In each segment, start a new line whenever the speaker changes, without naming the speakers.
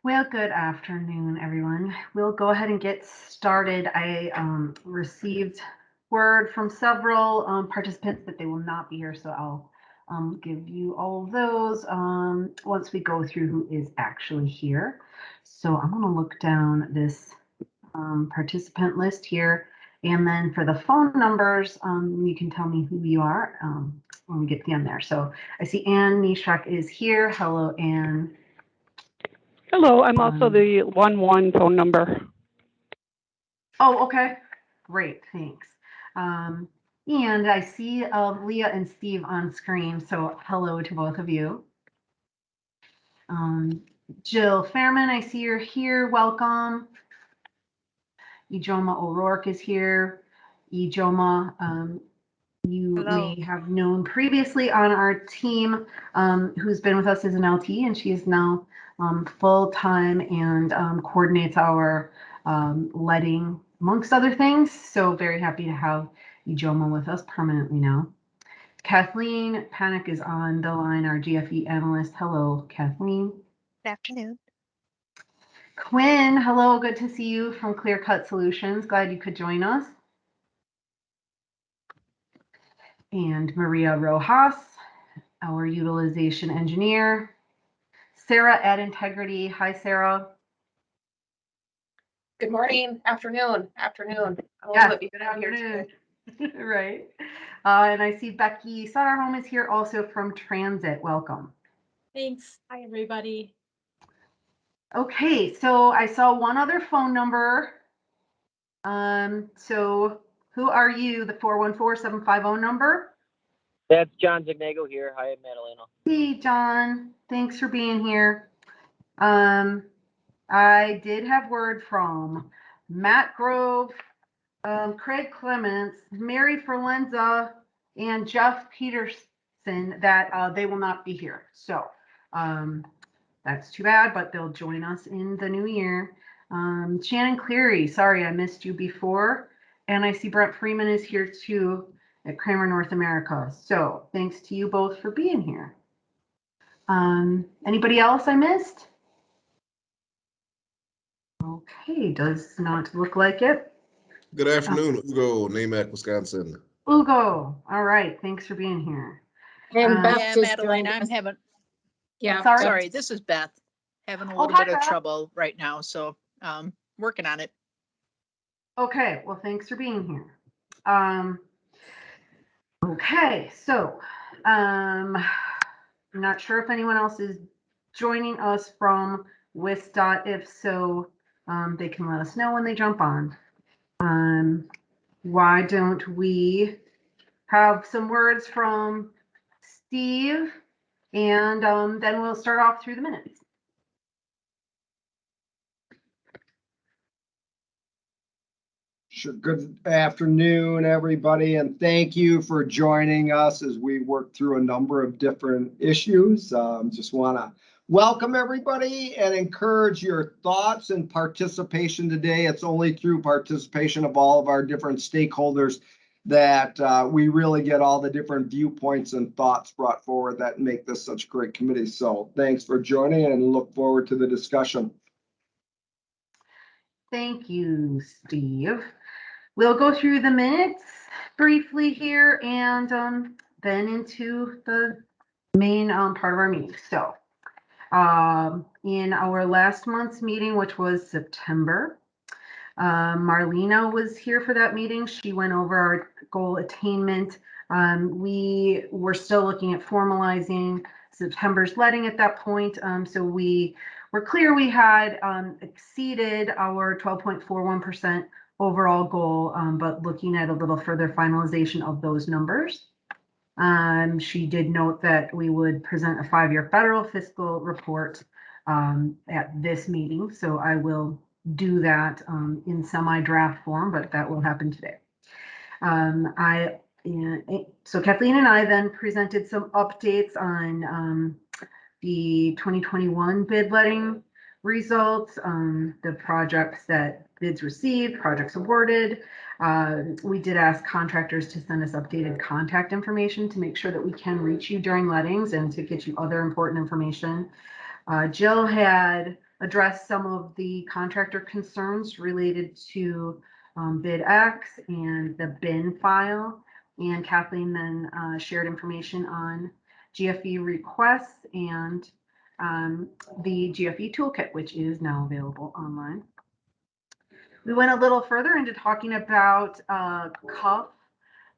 Well, good afternoon, everyone. We'll go ahead and get started. I received word from several participants that they will not be here, so I'll give you all of those once we go through who is actually here. So I'm going to look down this participant list here, and then for the phone numbers, you can tell me who you are when we get to the end there. So I see Ann Nishak is here. Hello, Ann.
Hello, I'm also the 1-1 phone number.
Oh, okay. Great, thanks. And I see Leah and Steve on screen, so hello to both of you. Jill Fairman, I see you're here. Welcome. Ijoma O'Rourke is here. Ijoma, you may have known previously on our team, who's been with us as an LT, and she is now full-time and coordinates our letting, amongst other things. So very happy to have Ijoma with us permanently now. Kathleen Panic is on the line, our GFE analyst. Hello, Kathleen.
Good afternoon.
Quinn, hello, good to see you from Clear Cut Solutions. Glad you could join us. And Maria Rojas, our utilization engineer. Sarah at Integrity. Hi, Sarah.
Good morning, afternoon.
Yeah, good afternoon. Right. And I see Becky Sutterholm is here also from Transit. Welcome.
Thanks. Hi, everybody.
Okay, so I saw one other phone number. So who are you? The 414-750 number?
That's John Zignago here. Hi, Madalena.
Hey, John. Thanks for being here. I did have word from Matt Grove, Craig Clements, Mary Ferlenza, and Jeff Peterson that they will not be here. So that's too bad, but they'll join us in the new year. Shannon Cleary, sorry I missed you before. And I see Brent Freeman is here too at Kramer North America. So thanks to you both for being here. Anybody else I missed? Okay, does not look like it.
Good afternoon, Ugo, Namac, Wisconsin.
Ugo, all right, thanks for being here.
And Beth
Yeah,
just
Madeline,
joined
I'm
us.
having,
Yeah,
Sorry?
this is Beth. Having a
Oh,
little
hi,
bit of
Beth.
trouble right now, so working on it.
Okay, well, thanks for being here. Okay, so I'm not sure if anyone else is joining us from WISDOT. If so, they can let us know when they jump on. Why don't we have some words from Steve, and then we'll start off through the minutes.
Sure. Good afternoon, everybody, and thank you for joining us as we work through a number of different issues. Just want to welcome everybody and encourage your thoughts and participation today. It's only through participation of all of our different stakeholders that we really get all the different viewpoints and thoughts brought forward that make this such a great committee. So thanks for joining and look forward to the discussion.
Thank you, Steve. We'll go through the minutes briefly here and then into the main part of our meeting. So in our last month's meeting, which was September, Marlena was here for that meeting. She went over our goal attainment. We were still looking at formalizing September's letting at that point. So we were clear we had exceeded our 12.41% overall goal, but looking at a little further finalization of those numbers. She did note that we would present a 5-year federal fiscal report at this meeting. So I will do that in semi-draft form, but that will happen today. So Kathleen and I then presented some updates on the 2021 bid letting results, the projects that bids received, projects awarded. We did ask contractors to send us updated contact information to make sure that we can reach you during lettings and to get you other important information. Jill had address some of the contractor concerns related to bid X and the bin file. And Kathleen then shared information on GFE requests and the GFE toolkit, which is now available online. We went a little further into talking about CUF,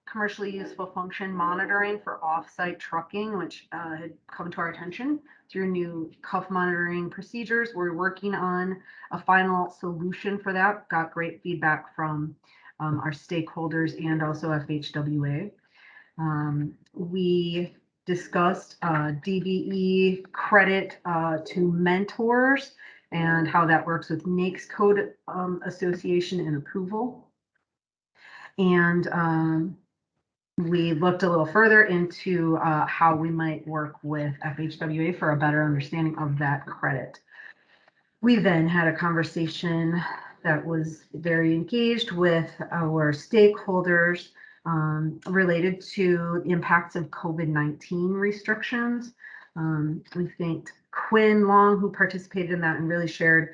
commercially useful function monitoring for offsite trucking, which had come to our attention through new CUF monitoring procedures. We're working on a final solution for that. Got great feedback from our stakeholders and also FHWA. We discussed DBE credit to mentors and how that works with NAICS code association and approval. And we looked a little further into how we might work with FHWA for a better understanding of that credit. We then had a conversation that was very engaged with our stakeholders related to the impacts of COVID-19 restrictions. We thanked Quinn Long, who participated in that and really shared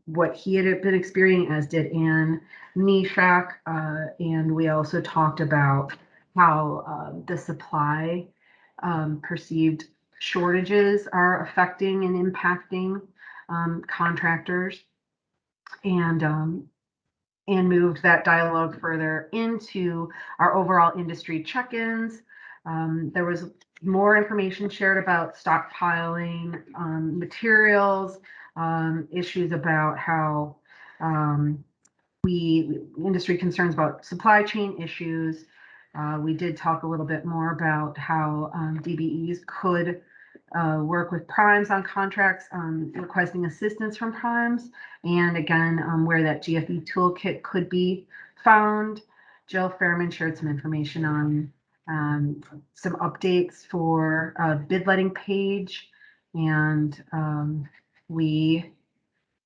what he had been experiencing, as did Ann Nishak. And we also talked about how the supply perceived shortages are affecting and impacting contractors, and moved that dialogue further into our overall industry check-ins. There was more information shared about stockpiling materials, issues about how industry concerns about supply chain issues. We did talk a little bit more about how DBEs could work with primes on contracts, requesting assistance from primes, and again, where that GFE toolkit could be found. Jill Fairman shared some information on some updates for bid letting page, and we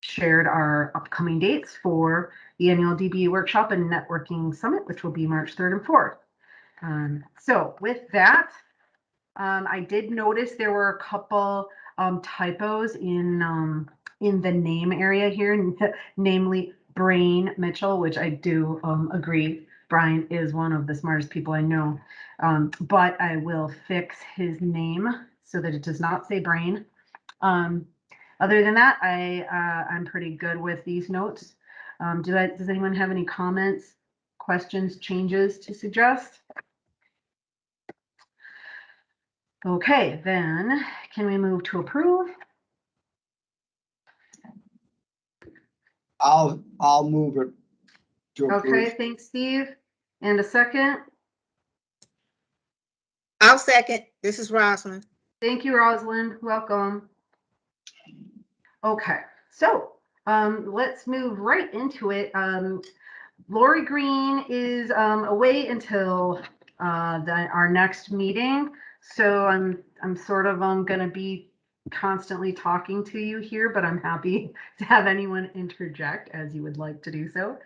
shared our upcoming dates for the annual DBE workshop and networking summit, which will be March 3rd and 4th. So with that, I did notice there were a couple typos in the name area here, namely Brain Mitchell, which I do agree. Brian is one of the smartest people I know, but I will fix his name so that it does not say Brain. Other than that, I'm pretty good with these notes. Does anyone have any comments, questions, changes to suggest? Okay, then can we move to approve?
I'll move it to approve.
Okay, thanks, Steve. And a second.
I'll second. This is Rosalind.
Thank you, Rosalind. Welcome. Okay, so let's move right into it. Lori Green is away until our next meeting, so I'm sort of going to be constantly talking to you here, but I'm happy to have anyone interject as you would like to do so.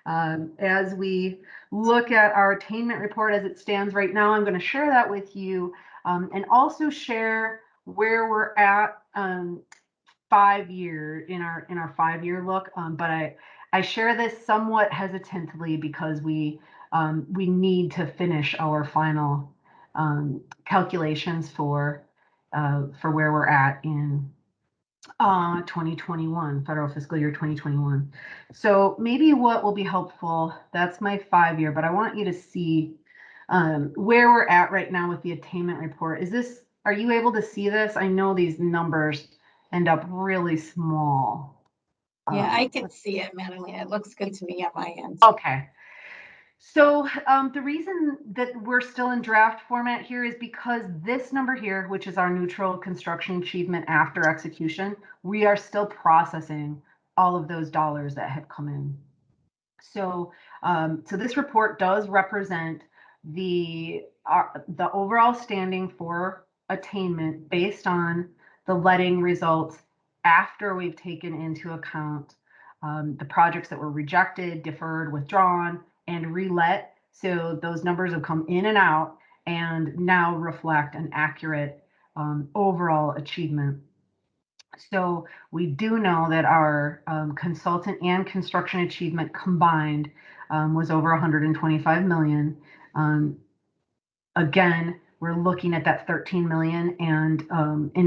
As we look at our attainment report as it stands right now, I'm going to share that with you, and also share where we're at 5 year in our 5-year look. But I share this somewhat hesitantly because we need to finish our final calculations for where we're at in 2021, federal fiscal year 2021. So maybe what will be helpful, that's my 5-year, but I want you to see where we're at right now with the attainment report. Are you able to see this? I know these numbers end up really small.
Yeah, I can see it, Madeline. It looks good to me on my end.
Okay. So the reason that we're still in draft format here is because this number here, which is our neutral construction achievement after execution, we are still processing all of those dollars that have come in. So, so this report does represent the overall standing for attainment based on the letting results after we've taken into account the projects that were rejected, deferred, withdrawn, and relet. So those numbers have come in and out and now reflect an accurate overall achievement. So we do know that our consultant and construction achievement combined was over 125 million. Again, we're looking at that 13 million, and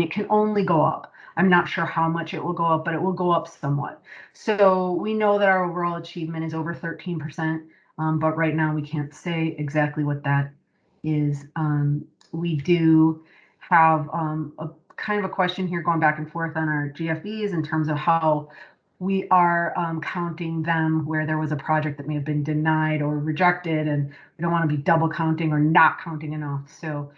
it can only go up. I'm not sure how much it will go up, but it will go up somewhat. So we know that our overall achievement is over 13%, but right now we can't say exactly what that is. We do have a kind of a question here going back and forth on our GFEs in terms of how we are counting them where there was a project that may have been denied or rejected, and we don't want to be double counting or not counting enough. So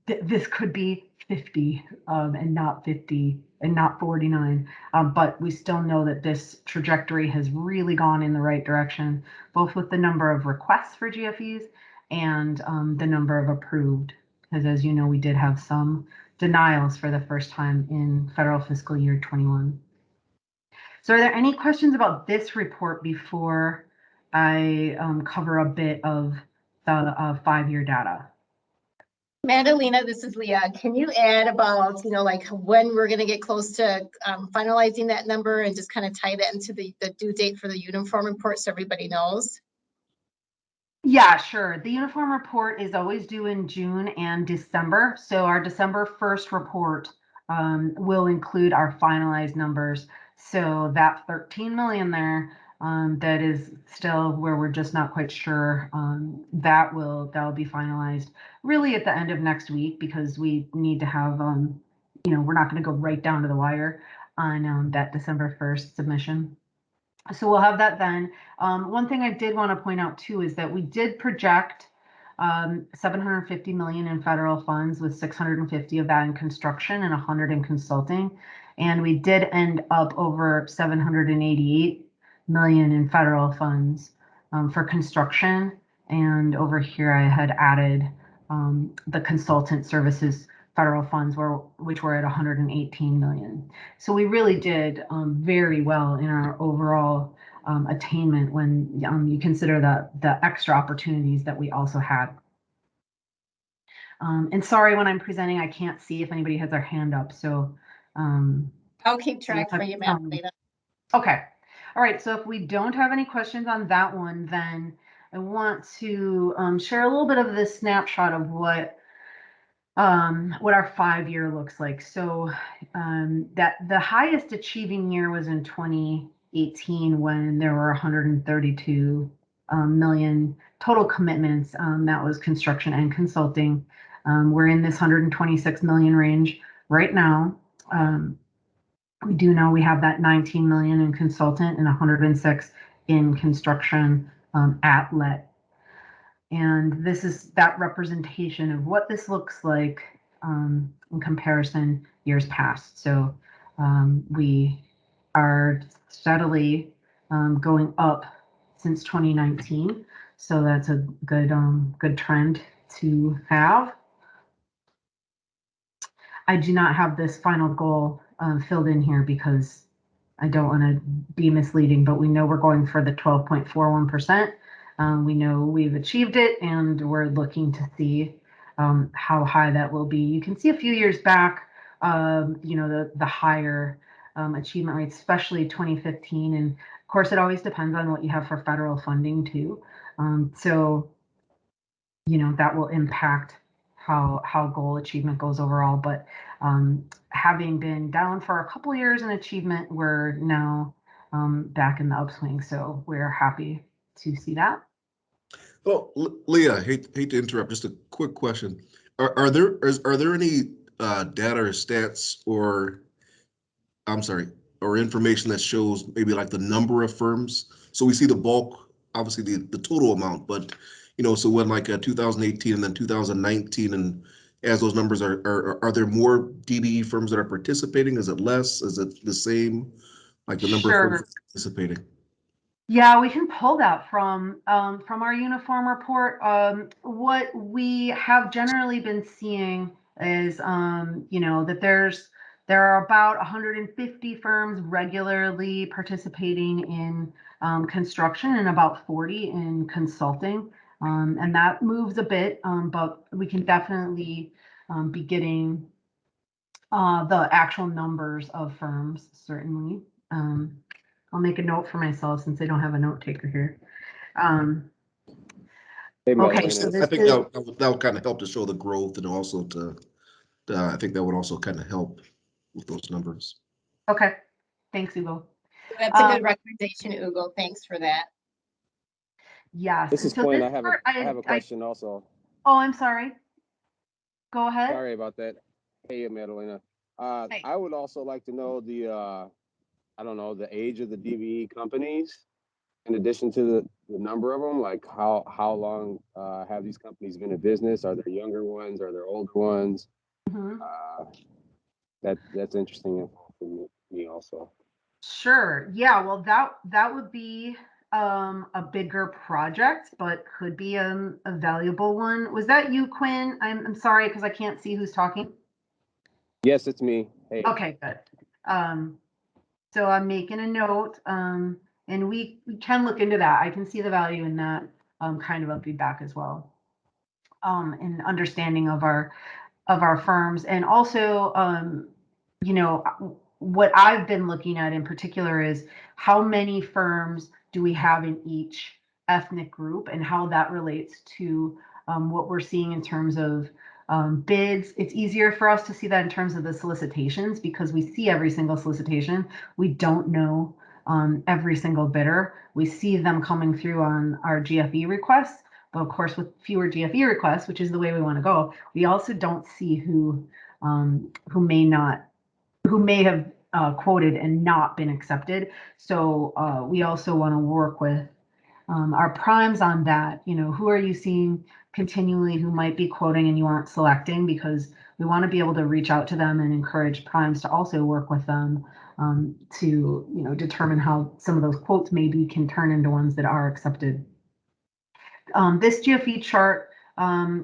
this could be 50 and not 50 and not 49, but we still know that this trajectory has really gone in the right direction, both with the number of requests for GFEs and the number of approved, because as you know, we did have some denials for the first time in federal fiscal year 21. So are there any questions about this report before I cover a bit of the 5-year data?
Madalena, this is Leah. Can you add about, like when we're going to get close to finalizing that number and just kind of tie that into the due date for the uniform report so everybody knows?
Yeah, sure. The uniform report is always due in June and December. So our December 1st report will include our finalized numbers. So that 13 million there, that is still where we're just not quite sure, that'll be finalized really at the end of next week, because we need to have, we're not going to go right down to the wire on that December 1st submission. So we'll have that then. One thing I did want to point out too is that we did project 750 million in federal funds, with 650 of that in construction and 100 in consulting. And we did end up over 788 million in federal funds for construction. And over here I had added the consultant services federal funds, which were at 118 million. So we really did very well in our overall attainment when you consider the extra opportunities that we also had. And sorry, when I'm presenting, I can't see if anybody has their hand up. So
I'll keep track for you, Madalena.
Okay. All right. So if we don't have any questions on that one, then I want to share a little bit of this snapshot of what our 5-year looks like. So that the highest achieving year was in 2018, when there were 132 million total commitments. That was construction and consulting. We're in this 126 million range right now. We do know we have that 19 million in consultant and 106 in construction at LET. And this is that representation of what this looks like in comparison years past. So we are steadily going up since 2019. So that's a good trend to have. I do not have this final goal filled in here because I don't want to be misleading, but we know we're going for the 12.41%. We know we've achieved it, and we're looking to see how high that will be. You can see a few years back, the higher achievement rates, especially 2015. And of course, it always depends on what you have for federal funding too. So, that will impact how goal achievement goes overall. But having been down for a couple years in achievement, we're now back in the upswing. So we're happy to see that.
Oh, Leah, hate to interrupt. Just a quick question: Are there any data or stats or information that shows maybe like the number of firms? So we see the bulk, obviously the total amount, but so when like 2018 and then 2019, and as those numbers are there more DBE firms that are participating? Is it less? Is it the same? Like the number of firms participating?
Yeah, we can pull that from our uniform report. What we have generally been seeing is, that there are about 150 firms regularly participating in construction and about 40 in consulting, and that moves a bit, but we can definitely be getting the actual numbers of firms, certainly. I'll make a note for myself since I don't have a note taker here.
Hey,
Okay, so
Madalena.
this
I think
is,
that would kind of help to show the growth and also I think that would also kind of help with those numbers.
okay, thanks, Hugo.
That's a good recommendation, Ugo. Thanks for that.
Yes.
This is
so
Quinn.
this
I
part,
have a question also.
Oh, I'm sorry. Go ahead.
Sorry about that. Hey, Madalena.
Hi.
I would also like to know the I don't know, the age of the DBE companies, in addition to the number of them. Like how long have these companies been in business? Are there younger ones? Are there older ones?
Mhm.
That's interesting info for me also.
Sure. Yeah. Well, that would be a bigger project, but could be a valuable one. Was that you, Quinn? I'm sorry because I can't see who's talking.
Yes, it's me. Hey.
Okay, good. So I'm making a note, and we can look into that. I can see the value in that kind of a feedback as well, and understanding of our firms, and also, you know, what I've been looking at in particular is how many firms do we have in each ethnic group, and how that relates to what we're seeing in terms of bids. It's easier for us to see that in terms of the solicitations because we see every single solicitation. We don't know every single bidder. We see them coming through on our GFE requests, but of course, with fewer GFE requests, which is the way we want to go, we also don't see who may have quoted and not been accepted. So we also want to work with our primes on that. You know, who are you seeing continually who might be quoting and you aren't selecting, because we want to be able to reach out to them and encourage primes to also work with them to, you know, determine how some of those quotes maybe can turn into ones that are accepted. This GFE chart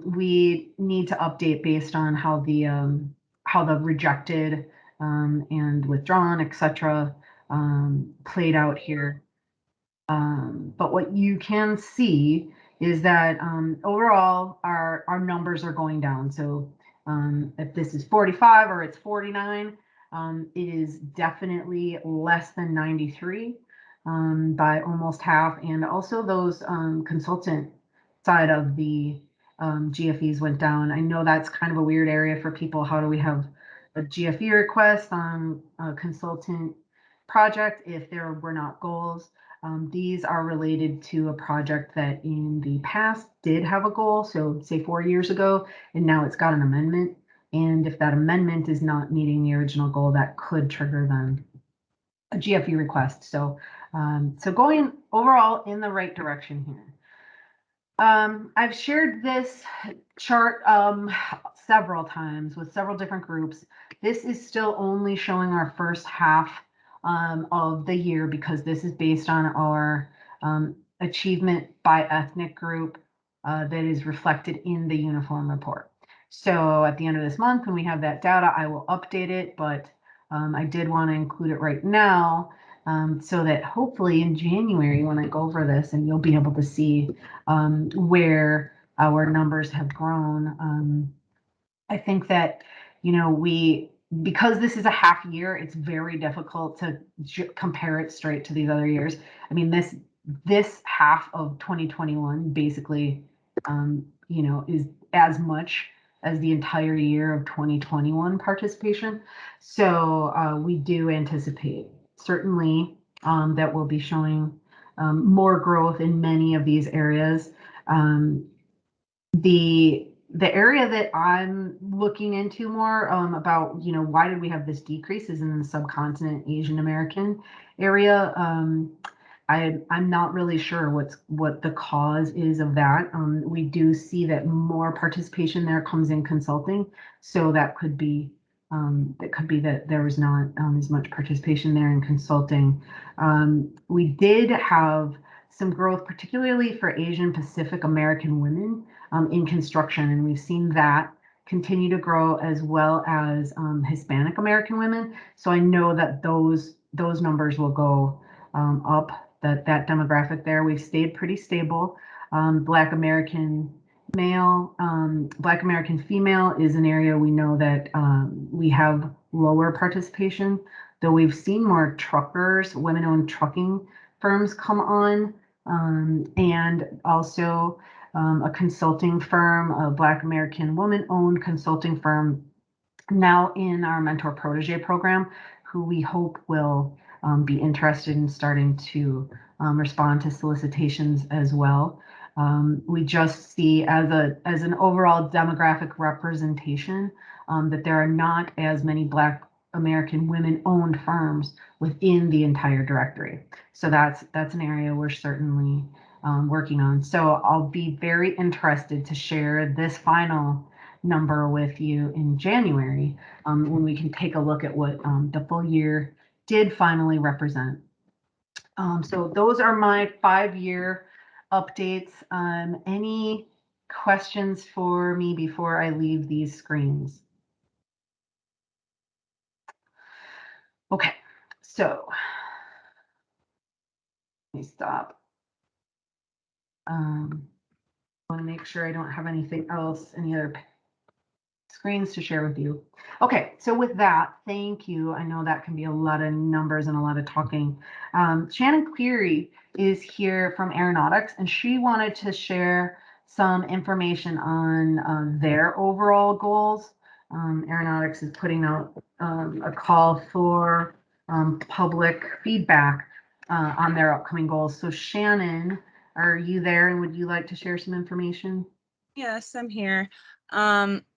we need to update based on how the rejected and withdrawn, etc., played out here. But what you can see is that overall our numbers are going down. So if this is 45 or it's 49, it is definitely less than 93 by almost half. And also those consultant side of the GFEs went down. I know that's kind of a weird area for people. How do we have a GFE request on a consultant project if there were not goals? These are related to a project that in the past did have a goal, so say 4 years ago, and now it's got an amendment. And if that amendment is not meeting the original goal, that could trigger then a GFE request. So, so going overall in the right direction here. I've shared this chart several times with several different groups. This is still only showing our first half of the year because this is based on our achievement by ethnic group that is reflected in the uniform report. So at the end of this month, when we have that data, I will update it, but I did want to include it right now so that hopefully in January, when I go over this, and you'll be able to see where our numbers have grown. I think that, you know, because this is a half year, it's very difficult to compare it straight to these other years. I mean, this half of 2021 basically, you know, is as much as the entire year of 2021 participation. So we do anticipate certainly that we'll be showing more growth in many of these areas. The area that I'm looking into more about, you know, why did we have this decrease is in the subcontinent Asian American area. I'm not really sure what the cause is of that. We do see that more participation there comes in consulting, so that could be that there was not as much participation there in consulting. We did have some growth, particularly for Asian Pacific American women in construction, and we've seen that continue to grow, as well as Hispanic American women. So I know that those numbers will go up. That demographic there, we've stayed pretty stable. Black American male, Black American female is an area we know that we have lower participation, though we've seen more truckers, women-owned trucking firms come on, and also a consulting firm, a Black American woman-owned consulting firm now in our mentor protege program, who we hope will be interested in starting to respond to solicitations as well. We just see as an overall demographic representation that there are not as many Black American women-owned firms within the entire directory. So that's an area we're certainly working on. So I'll be very interested to share this final number with you in January when we can take a look at what the full year did finally represent. So those are my 5-year updates. Any questions for me before I leave these screens? Okay, so let me stop. I want to make sure I don't have anything else, any other screens to share with you. Okay, so with that, thank you. I know that can be a lot of numbers and a lot of talking. Shannon Cleary is here from Aeronautics, and she wanted to share some information on their overall goals. Aeronautics is putting out a call for public feedback on their upcoming goals. So Shannon, are you there, and would you like to share some information?
Yes, I'm here.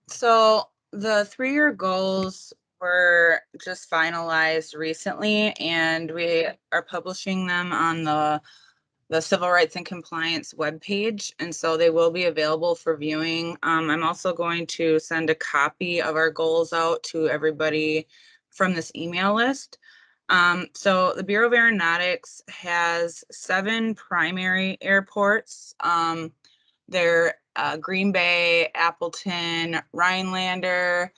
So the 3-year goals were just finalized recently, and we are publishing them on the Civil Rights and Compliance webpage, and so they will be available for viewing. I'm also going to send a copy of our goals out to everybody from this email list. So the Bureau of Aeronautics has 7 primary airports. They're Green Bay, Appleton, Rhinelander,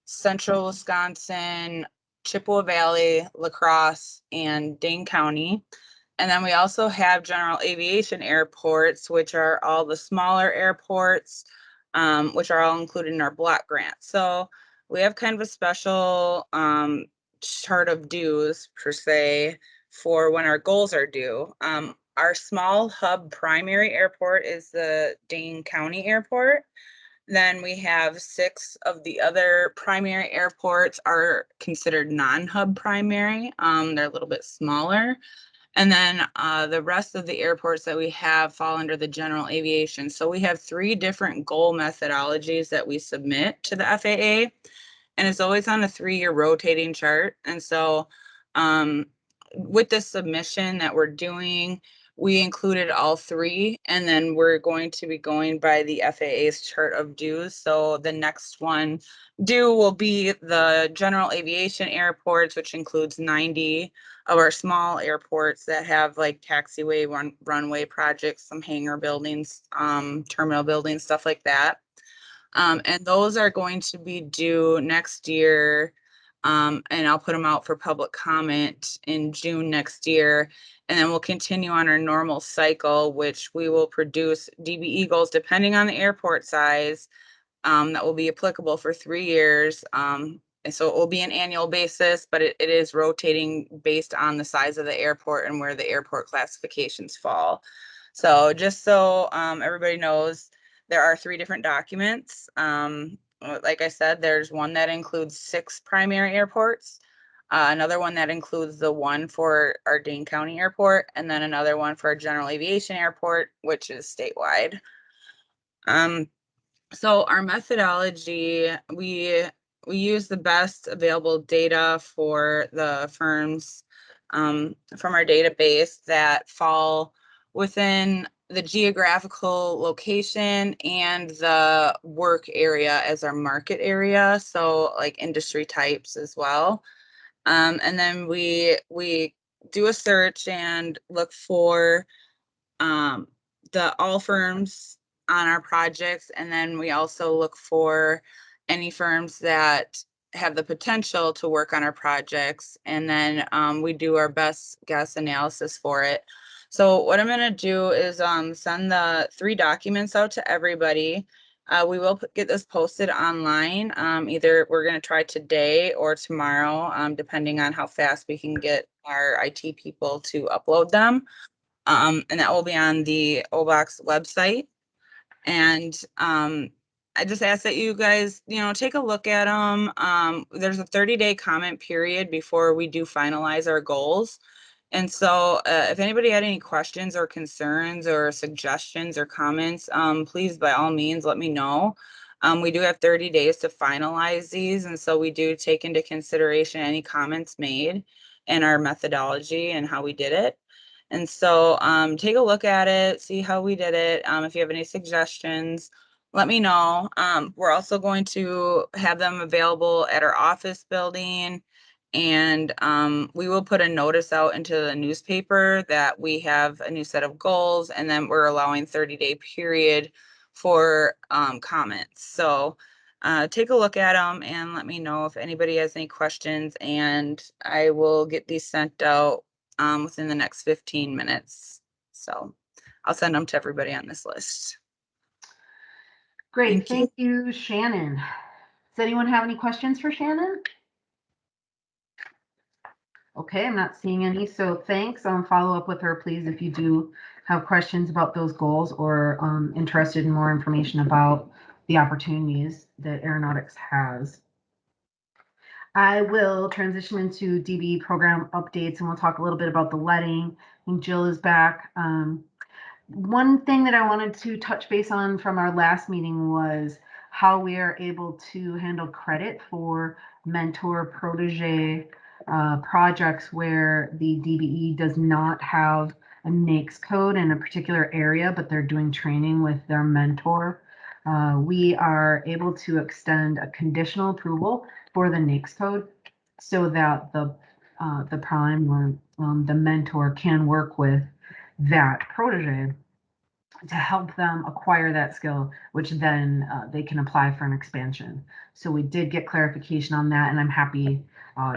Central Wisconsin, Chippewa Valley, La Crosse, and Dane County. And then we also have general aviation airports, which are all the smaller airports, which are all included in our block grant. So we have kind of a special chart of dues, per se, for when our goals are due. Our small hub primary airport is the Dane County Airport. Then we have 6 of the other primary airports are considered non-hub primary. They're a little bit smaller. And then the rest of the airports that we have fall under the general aviation. So we have 3 different goal methodologies that we submit to the FAA, and it's always on a 3-year rotating chart. And so with this submission that we're doing, we included all 3, and then we're going to be going by the FAA's chart of dues. So the next one due will be the general aviation airports, which includes 90 of our small airports that have like taxiway, runway projects, some hangar buildings, terminal buildings, stuff like that. And those are going to be due next year. And I'll put them out for public comment in June next year. And then we'll continue on our normal cycle, which we will produce DBE goals depending on the airport size, that will be applicable for 3 years. And so it will be an annual basis, but it is rotating based on the size of the airport and where the airport classifications fall. So just so everybody knows, there are 3 different documents. Like I said, there's one that includes 6 primary airports, another one that includes the one for our Dane County Airport, and then another one for our general aviation airport, which is statewide. So our methodology, we use the best available data for the firms from our database that fall within the geographical location and the work area as our market area. So like industry types as well. And then we do a search and look for the all firms on our projects, and then we also look for any firms that have the potential to work on our projects, and then we do our best guess analysis for it. So what I'm gonna do is send the 3 documents out to everybody. We will get this posted online. Either we're gonna try today or tomorrow, depending on how fast we can get our IT people to upload them. And that will be on the OBOX website. And I just ask that you guys, take a look at them. There's a 30-day comment period before we do finalize our goals. And so if anybody had any questions or concerns or suggestions or comments, please, by all means, let me know. We do have 30 days to finalize these. And so we do take into consideration any comments made and our methodology and how we did it. And so take a look at it, see how we did it. If you have any suggestions, let me know. We're also going to have them available at our office building. And we will put a notice out into the newspaper that we have a new set of goals, and then we're allowing 30-day period for comments. So take a look at them and let me know if anybody has any questions, and I will get these sent out within the next 15 minutes. So I'll send them to everybody on this list.
Great. Thank you, Shannon. Does anyone have any questions for Shannon? Okay, I'm not seeing any, so thanks. Follow up with her, please, if you do have questions about those goals or interested in more information about the opportunities that aeronautics has. I will transition into Dbe Program Updates, and we'll talk a little bit about the letting. I think Jill is back. One thing that I wanted to touch base on from our last meeting was how we are able to handle credit for mentor protege projects where the DBE does not have a NAICS code in a particular area, but they're doing training with their mentor. We are able to extend a conditional approval for the NAICS code so that the prime or the mentor can work with that protege to help them acquire that skill, which then they can apply for an expansion. So we did get clarification on that, and I'm happy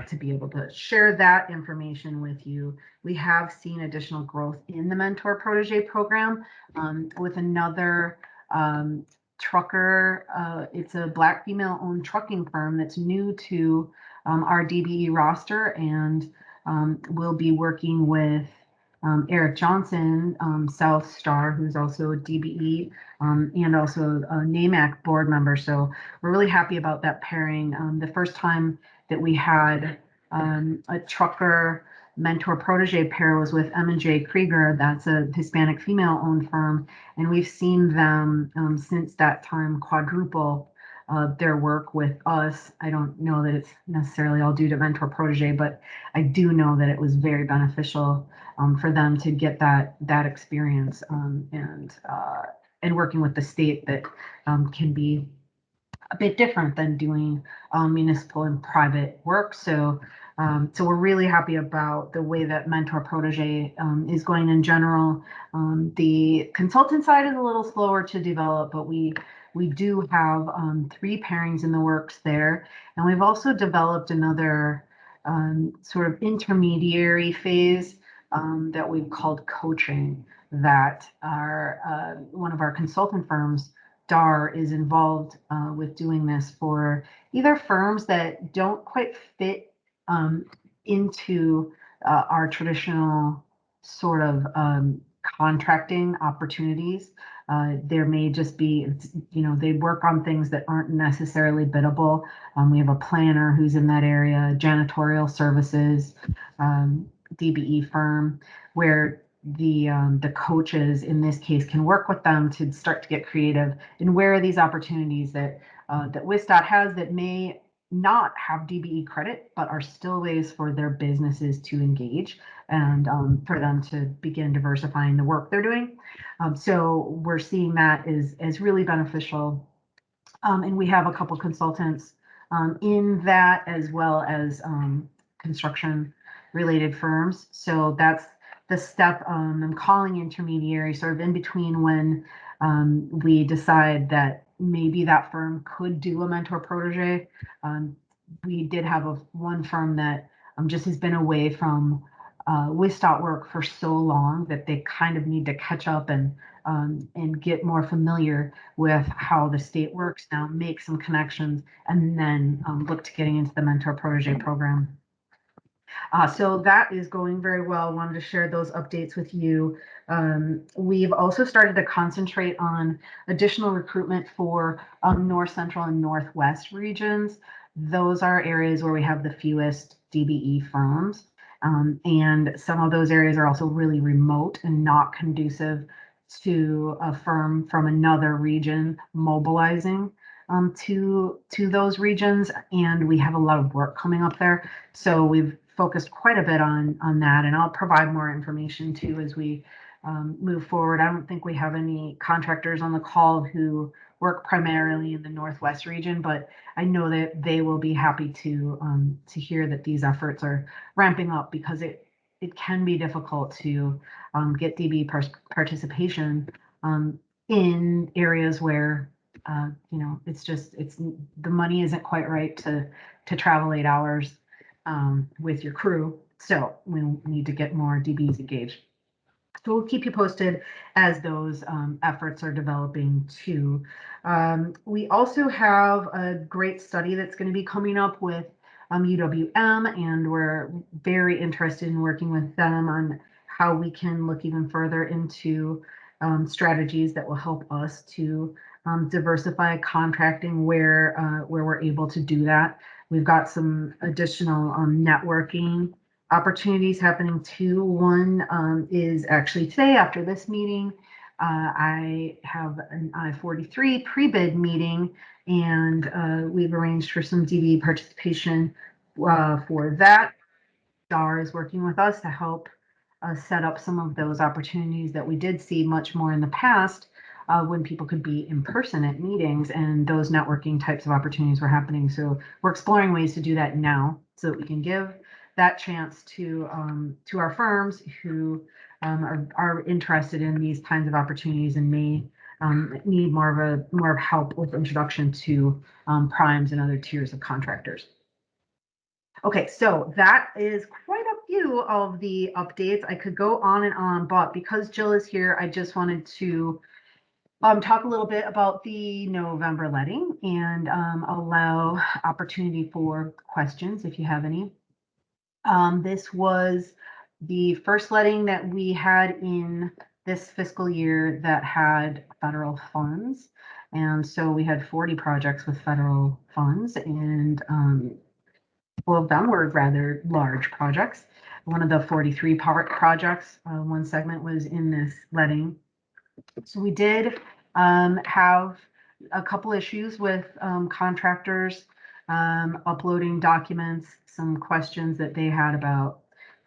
to be able to share that information with you. We have seen additional growth in the mentor protege program with another trucker. It's a Black female-owned trucking firm that's new to our DBE roster, and we'll be working with Eric Johnson, South Star, who's also a DBE and also a NAMAC board member. So we're really happy about that pairing. The first time that we had a trucker mentor protege pair was with M&J Krieger. That's a Hispanic female-owned firm, and we've seen them since that time quadruple their work with us. I don't know that it's necessarily all due to mentor protege, but I do know that it was very beneficial for them to get that experience and working with the state that can be a bit different than doing municipal and private work. So we're really happy about the way that mentor protege is going in general. The consultant side is a little slower to develop, but we do have 3 pairings in the works there. And we've also developed another sort of intermediary phase that we've called coaching, that our one of our consultant firms, DAR, is involved with doing this for either firms that don't quite fit into our traditional sort of contracting opportunities. There may just be, they work on things that aren't necessarily biddable. We have a planner who's in that area, janitorial services, DBE firm, where the coaches in this case can work with them to start to get creative. And where are these opportunities that WISDOT has that may not have DBE credit, but are still ways for their businesses to engage and for them to begin diversifying the work they're doing. So we're seeing that is really beneficial. And we have a couple consultants in that, as well as construction related firms. So that's the step I'm calling intermediary, sort of in between when we decide that maybe that firm could do a mentor protege. We did have one firm that just has been away from WISTOT work for so long that they kind of need to catch up and get more familiar with how the state works now, make some connections, and then look to getting into the mentor protege program. So that is going very well. Wanted to share those updates with you. We've also started to concentrate on additional recruitment for North Central and Northwest regions. Those are areas where we have the fewest DBE firms. And some of those areas are also really remote and not conducive to a firm from another region mobilizing to those regions. And we have a lot of work coming up there. So we've focused quite a bit on that, and I'll provide more information too as we move forward. I don't think we have any contractors on the call who work primarily in the Northwest region, but I know that they will be happy to hear that these efforts are ramping up, because it can be difficult to get DB participation in areas where it's the money isn't quite right to travel 8 hours with your crew. So we need to get more DBs engaged. So we'll keep you posted as those efforts are developing too. We also have a great study that's going to be coming up with UWM, and we're very interested in working with them on how we can look even further into strategies that will help us to diversify contracting where we're able to do that. We've got some additional networking opportunities happening too. One is actually today after this meeting. I have an I-43 pre-bid meeting, and we've arranged for some DB participation for that. STAR is working with us to help set up some of those opportunities that we did see much more in the past when people could be in person at meetings, and those networking types of opportunities were happening. So we're exploring ways to do that now so that we can give that chance to our firms who are interested in these kinds of opportunities and may need more of help with introduction to primes and other tiers of contractors. Okay, so that is quite a few of the updates. I could go on and on, but because Jill is here, I just wanted to talk a little bit about the November letting and allow opportunity for questions if you have any. This was the first letting that we had in this fiscal year that had federal funds. And so we had 40 projects with federal funds, and 12 of them were rather large projects. One of the 43 projects, one segment was in this letting. So we did have a couple issues with contractors uploading documents, some questions that they had about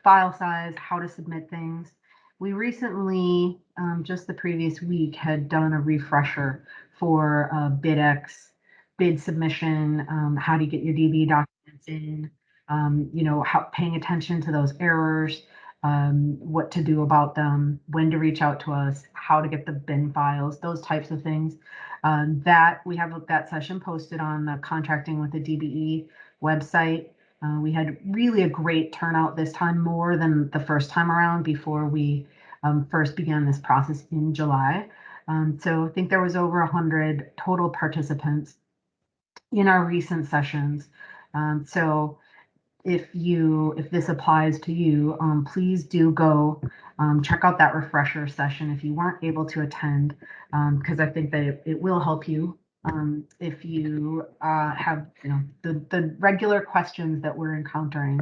file size, how to submit things. We recently, just the previous week, had done a refresher for BidX, bid submission, how to get your DB documents in, how paying attention to those errors, what to do about them, when to reach out to us, how to get the bin files, those types of things. That we have that session posted on the Contracting with the DBE website. We had really a great turnout this time, more than the first time around before we first began this process in July. So I think there was over 100 total participants in our recent sessions. So if this applies to you, please do go check out that refresher session if you weren't able to attend, because I think that it will help you if you have the regular questions that we're encountering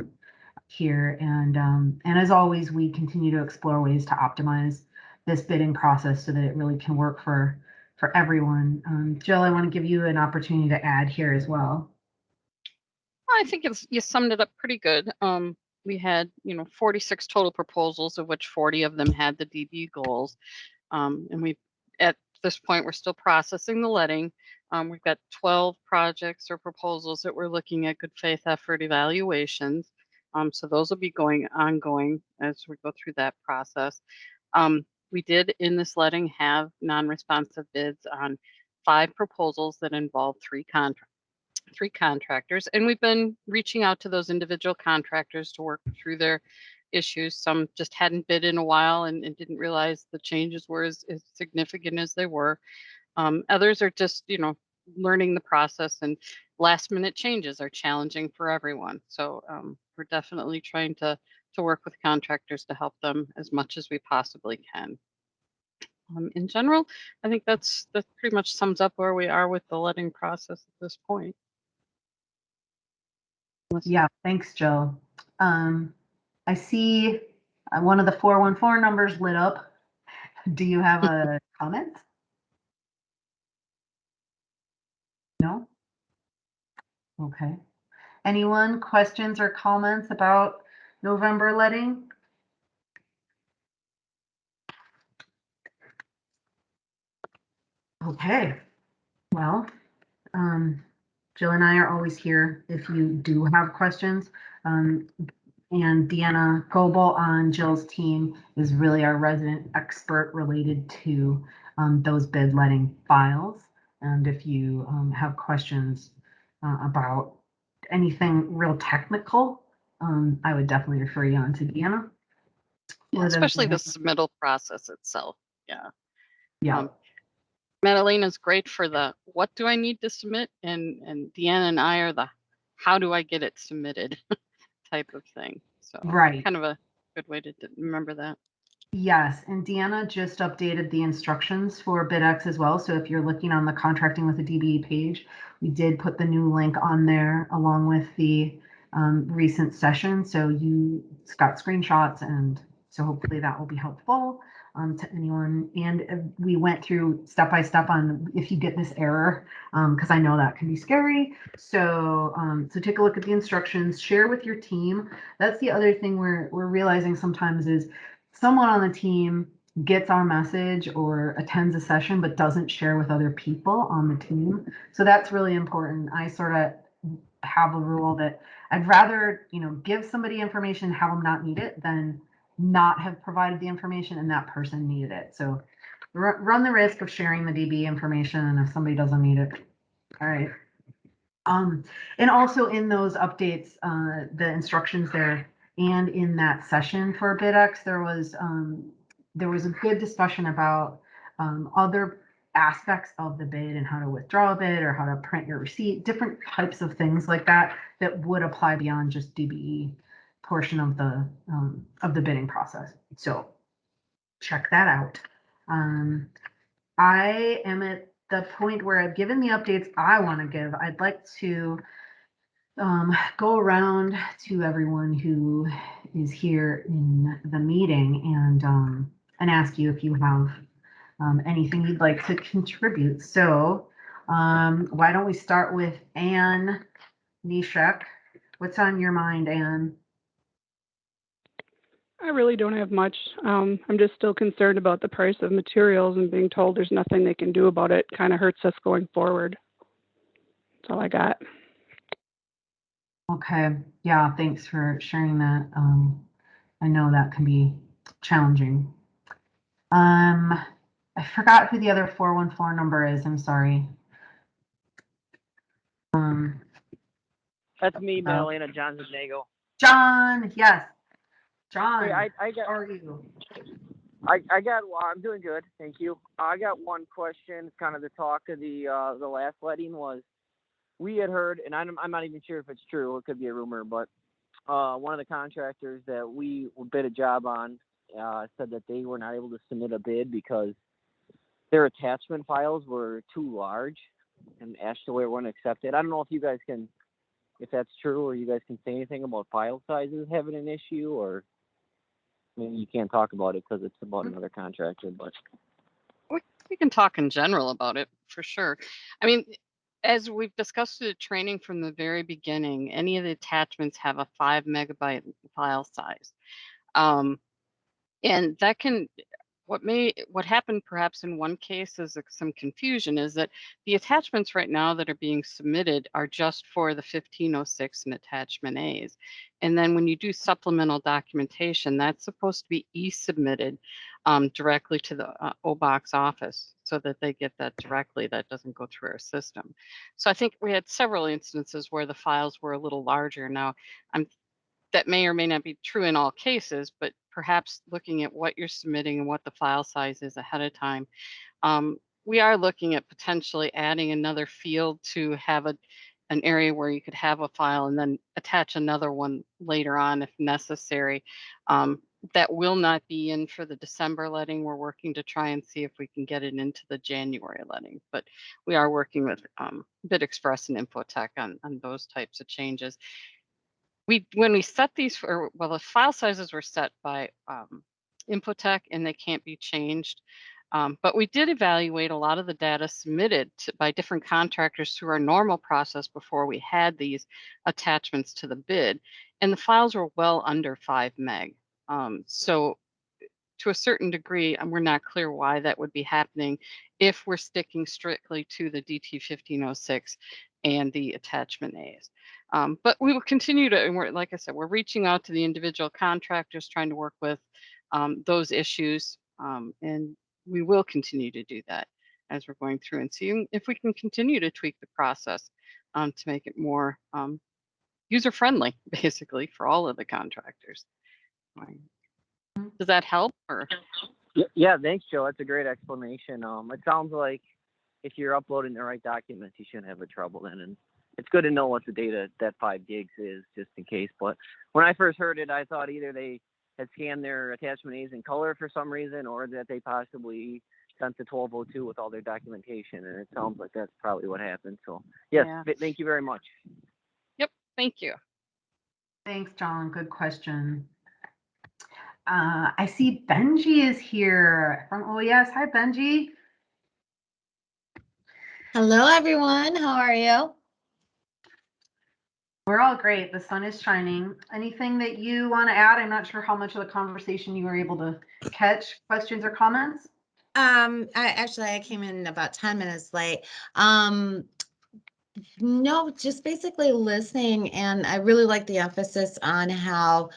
here. And as always, we continue to explore ways to optimize this bidding process so that it really can work for everyone. Jill, I want to give you an opportunity to add here as well.
I think you summed it up pretty good. We had 46 total proposals, of which 40 of them had the DB goals. And we, at this point, we're still processing the letting. We've got 12 projects or proposals that we're looking at good faith effort evaluations. So those will be ongoing as we go through that process. We did in this letting have non-responsive bids on 5 proposals that involve 3 contractors, and we've been reaching out to those individual contractors to work through their issues. Some just hadn't bid in a while and didn't realize the changes were as significant as they were. Others are just, learning the process, and last minute changes are challenging for everyone. So we're definitely trying to work with contractors to help them as much as we possibly can. In general, I think that pretty much sums up where we are with the letting process at this point.
Yeah, thanks, Jill. I see one of the 414 numbers lit up. Do you have a comment? No? Okay. Anyone, questions or comments about November letting? Okay. Well, Jill and I are always here if you do have questions. And Deanna Goebel on Jill's team is really our resident expert related to those bid letting files. And if you have questions about anything real technical, I would definitely refer you on to Deanna.
Yeah, especially the submittal process itself. Yeah.
Yeah.
Madalena's great for the what do I need to submit, and Deanna and I are the how do I get it submitted type of thing. So
Right.
kind of a good way to remember that.
Yes, and Deanna just updated the instructions for BidX as well. So if you're looking on the contracting with the DBE page, we did put the new link on there along with the recent session. So you got screenshots, and so hopefully that will be helpful to anyone. And we went through step by step on if you get this error, because I know that can be scary. So so take a look at the instructions, share with your team. That's the other thing we're realizing sometimes is someone on the team gets our message or attends a session but doesn't share with other people on the team. So that's really important. I sort of have a rule that I'd rather, give somebody information, have them not need it, than not have provided the information and that person needed it. So run the risk of sharing the DB information, and if somebody doesn't need it, all right. And also in those updates, the instructions there, and in that session for BidX, there was a good discussion about other aspects of the bid and how to withdraw a bid or how to print your receipt, different types of things like that would apply beyond just DBE portion of the bidding process. So check that out. I am at the point where I've given the updates I want to give. I'd like to go around to everyone who is here in the meeting and ask you if you have anything you'd like to contribute. So why don't we start with Anne Nishek? What's on your mind, Anne?
I really don't have much. I'm just still concerned about the price of materials, and being told there's nothing they can do about it kind of hurts us going forward. That's all I got.
Okay. Yeah, thanks for sharing that. I know that can be challenging. I forgot who the other 414 number is. I'm sorry.
That's me, Madalena, John Zignago.
John, yes. John,
Hey, I
how are you?
I'm doing good, thank you. I got one question. Kind of the talk of the last letting was, we had heard, and I'm not even sure if it's true. It could be a rumor, but one of the contractors that we bid a job on said that they were not able to submit a bid because their attachment files were too large, and AASHTO weren't accepted. I don't know if that's true, or you guys can say anything about file sizes having an issue, or maybe you can't talk about it because it's about another contractor, but
We can talk in general about it for sure. I mean, as we've discussed the training from the very beginning, any of the attachments have a 5 megabyte file size. And that can, what happened perhaps in one case is some confusion is that the attachments right now that are being submitted are just for the 1506 and attachment A's. And then when you do supplemental documentation, that's supposed to be e-submitted directly to the OBOX office so that they get that directly. That doesn't go through our system. So I think we had several instances where the files were a little larger. Now, that may or may not be true in all cases, but perhaps looking at what you're submitting and what the file size is ahead of time. We are looking at potentially adding another field to have an area where you could have a file and then attach another one later on if necessary. That will not be in for the December letting. We're working to try and see if we can get it into the January letting, but we are working with Bid Express and Infotech on those types of changes. When we set these, well, the file sizes were set by Infotech and they can't be changed. But we did evaluate a lot of the data submitted by different contractors through our normal process before we had these attachments to the bid, and the files were well under 5 meg. So to a certain degree, we're not clear why that would be happening if we're sticking strictly to the DT 1506 and the attachment A's. But we will continue to, and like I said, we're reaching out to the individual contractors, trying to work with those issues, and we will continue to do that as we're going through and seeing if we can continue to tweak the process to make it more user-friendly, basically, for all of the contractors. Does that help? Or?
Yeah, thanks, Joe. That's a great explanation. It sounds like if you're uploading the right documents, you shouldn't have a trouble then. And it's good to know what the data that 5 gigs is, just in case. But when I first heard it, I thought either they had scanned their attachment A's in color for some reason, or that they possibly sent the 1202 with all their documentation. And it sounds like that's probably what happened. So yes,
Yeah.
Thank you very much.
Yep, thank you.
Thanks, John. Good question. I see Benji is here from OES. Hi, Benji.
Hello, everyone. How are you?
We're all great. The sun is shining. Anything that you want to add? I'm not sure how much of the conversation you were able to catch. Questions or comments?
I came in about 10 minutes late. No, just basically listening, and I really like the emphasis on how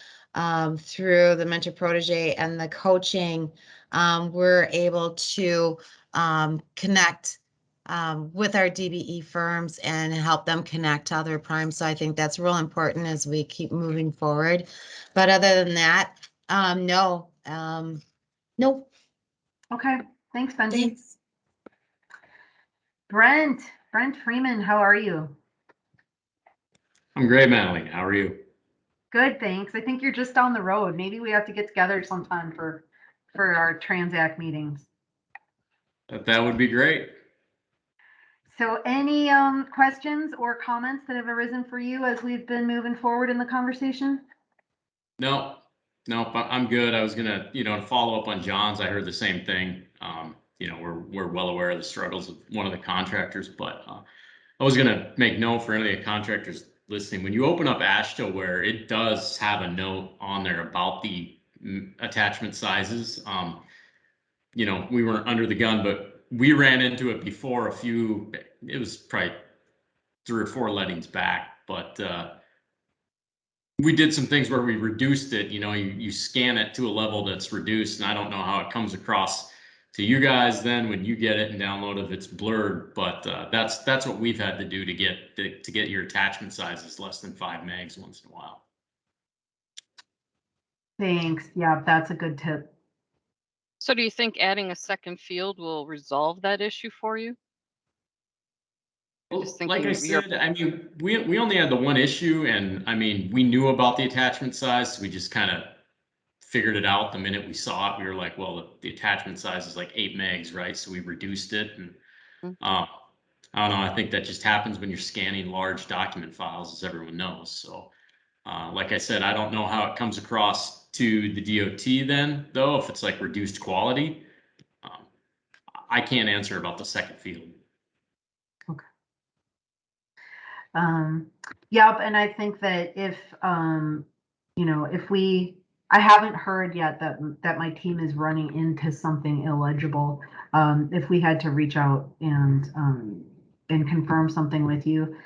through the mentor protege and the coaching, we're able to connect with our DBE firms and help them connect to other primes. So I think that's real important as we keep moving forward. But other than that, no. Nope.
Okay. Thanks, Benji.
Thanks.
Brent Freeman, how are you?
I'm great, Madeline. How are you?
Good, thanks. I think you're just down the road. Maybe we have to get together sometime for our Transact meetings.
That would be great.
So any questions or comments that have arisen for you as we've been moving forward in the conversation?
No, I'm good. I was gonna, to follow up on John's. I heard the same thing. We're well aware of the struggles of one of the contractors, but I was gonna make note for any of the contractors listening. When you open up AASHTO, it does have a note on there about the attachment sizes. We weren't under the gun, but we ran into it before it was probably 3 or 4 lettings back, but we did some things where we reduced it. You scan it to a level that's reduced, and I don't know how it comes across to you guys then when you get it and download if it's blurred, but that's what we've had to do to get your attachment sizes less than 5 megs once in a while.
Thanks. Yeah, that's a good tip.
So do you think adding a second field will resolve that issue for you?
Well, like I said, we only had the one issue, and we knew about the attachment size, so we just kind of figured it out the minute we saw it. We were like, well, the attachment size is like 8 megs, right? So we reduced it, and I don't know. I think that just happens when you're scanning large document files, as everyone knows. So, like I said, I don't know how it comes across to the DOT then, though, if it's like reduced quality. I can't answer about the second field.
Okay. Yep, and I think that if I haven't heard yet that my team is running into something illegible. If we had to reach out and confirm something with you,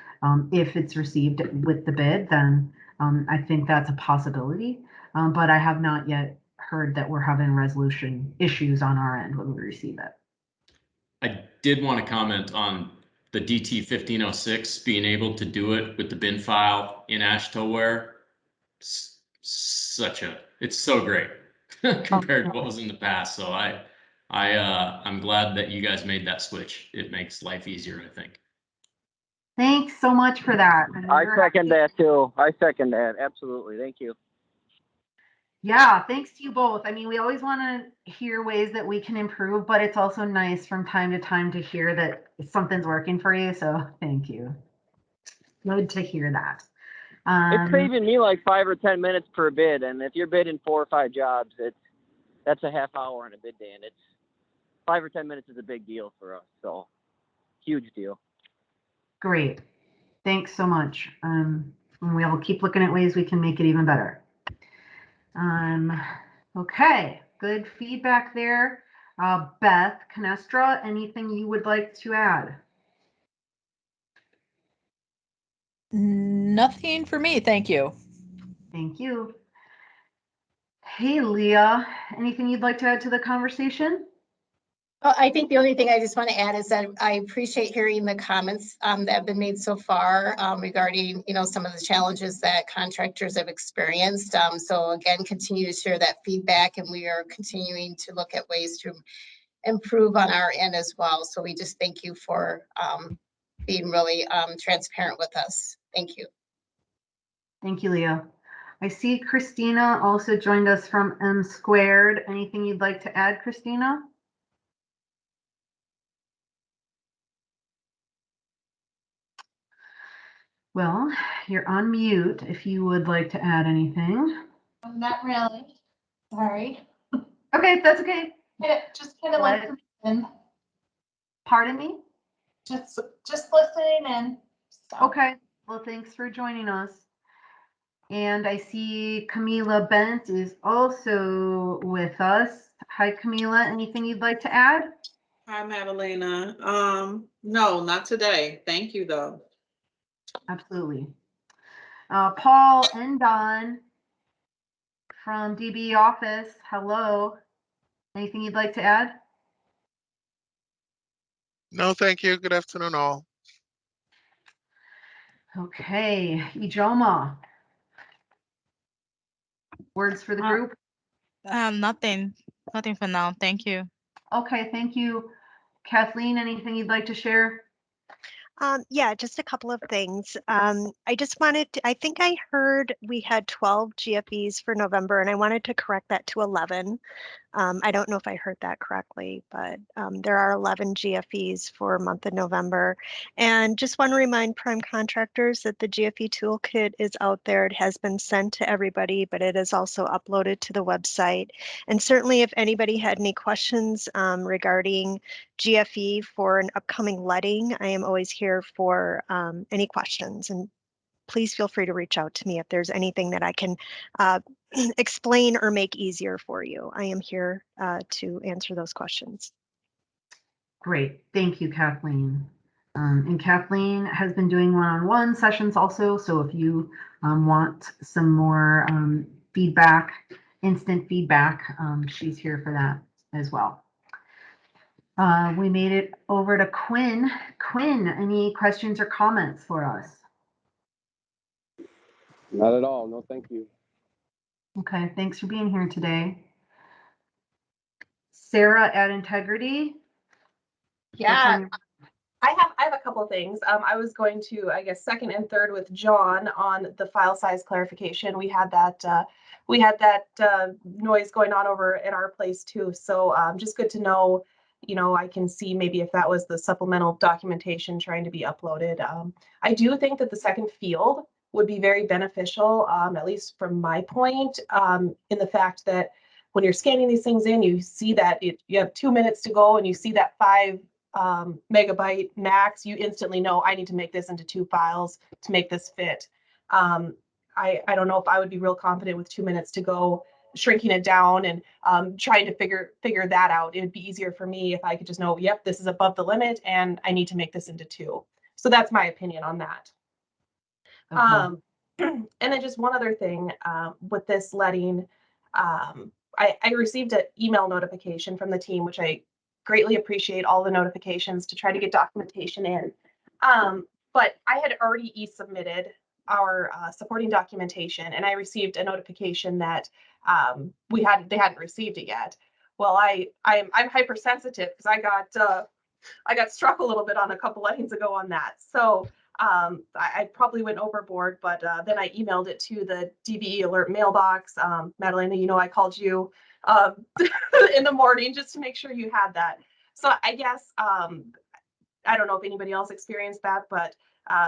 if it's received with the bid, then I think that's a possibility. But I have not yet heard that we're having resolution issues on our end when we receive it.
I did want to comment on the DT 1506 being able to do it with the bin file in AASHTO. it's so great compared to what was in the past. So I'm glad that you guys made that switch. It makes life easier, I think.
Thanks so much for that.
I second that too. I second that. Absolutely. Thank you.
Yeah, thanks to you both. I mean, we always want to hear ways that we can improve, but it's also nice from time to time to hear that something's working for you. So thank you. Good to hear that.
It's saving me like 5 or 10 minutes per bid, and if you're bidding 4 or 5 jobs, that's a half hour on a bid day, and it's 5 or 10 minutes is a big deal for us. So huge deal.
Great. Thanks so much. And we'll keep looking at ways we can make it even better. Okay, good feedback there. Beth Canestra, anything you would like to add?
Nothing for me, thank you.
Thank you. Hey, Leah, anything you'd like to add to the conversation?
Well, I think the only thing I just want to add is that I appreciate hearing the comments that have been made so far regarding, some of the challenges that contractors have experienced. So again, continue to share that feedback, and we are continuing to look at ways to improve on our end as well. So we just thank you for being really transparent with us. Thank you.
Thank you, Leah. I see Christina also joined us from M Squared. Anything you'd like to add, Christina? Well, you're on mute if you would like to add anything.
Not really. Sorry.
Okay, that's okay.
Just kind of listening.
Pardon me?
Just listening in. So.
Okay. Well, thanks for joining us. And I see Camila Bent is also with us. Hi, Camila. Anything you'd like to add?
Hi, Madalena. No, not today. Thank you, though.
Absolutely. Paul and Don from DB office. Hello. Anything you'd like to add?
No, thank you. Good afternoon, all.
Okay, Ijoma. Words for the group?
Nothing for now. Thank you.
Okay, thank you. Kathleen, anything you'd like to share?
Yeah, just a couple of things. I just wanted to, I think I heard we had 12 GFEs for November, and I wanted to correct that to 11. I don't know if I heard that correctly, but there are 11 GFEs for month of November. And just want to remind prime contractors that the GFE toolkit is out there. It has been sent to everybody, but it is also uploaded to the website. And certainly if anybody had any questions regarding GFE for an upcoming letting, I am always here for any questions. And please feel free to reach out to me if there's anything that I can explain or make easier for you. I am here to answer those questions.
Great, thank you, Kathleen. And Kathleen has been doing one-on-one sessions also, so if you want some more feedback, instant feedback, she's here for that as well. We made it over to Quinn. Quinn, any questions or comments for us?
Not at all. No, thank you.
Okay, thanks for being here today. Sarah at Integrity.
Yeah, I have a couple of things. I was going to, I guess, second and third with John on the file size clarification. We had that noise going on over at our place too. So just good to know. I can see maybe if that was the supplemental documentation trying to be uploaded. I do think that the second field would be very beneficial, at least from my point, in the fact that when you're scanning these things in, you see that you have 2 minutes to go and you see that 5 megabyte max, you instantly know I need to make this into 2 files to make this fit. I don't know if I would be real confident with 2 minutes to go shrinking it down and trying to figure that out. It would be easier for me if I could just know, yep, this is above the limit and I need to make this into 2. So that's my opinion on that. Okay. And then just one other thing with this letting, I received an email notification from the team, which I greatly appreciate all the notifications to try to get documentation in. But I had already e-submitted our supporting documentation, and I received a notification that they hadn't received it yet. Well, I'm hypersensitive because I got struck a little bit on a couple lettings ago on that. So I probably went overboard, but then I emailed it to the DBE alert mailbox. Madalena, you know, I called you in the morning just to make sure you had that. So I guess, I don't know if anybody else experienced that, but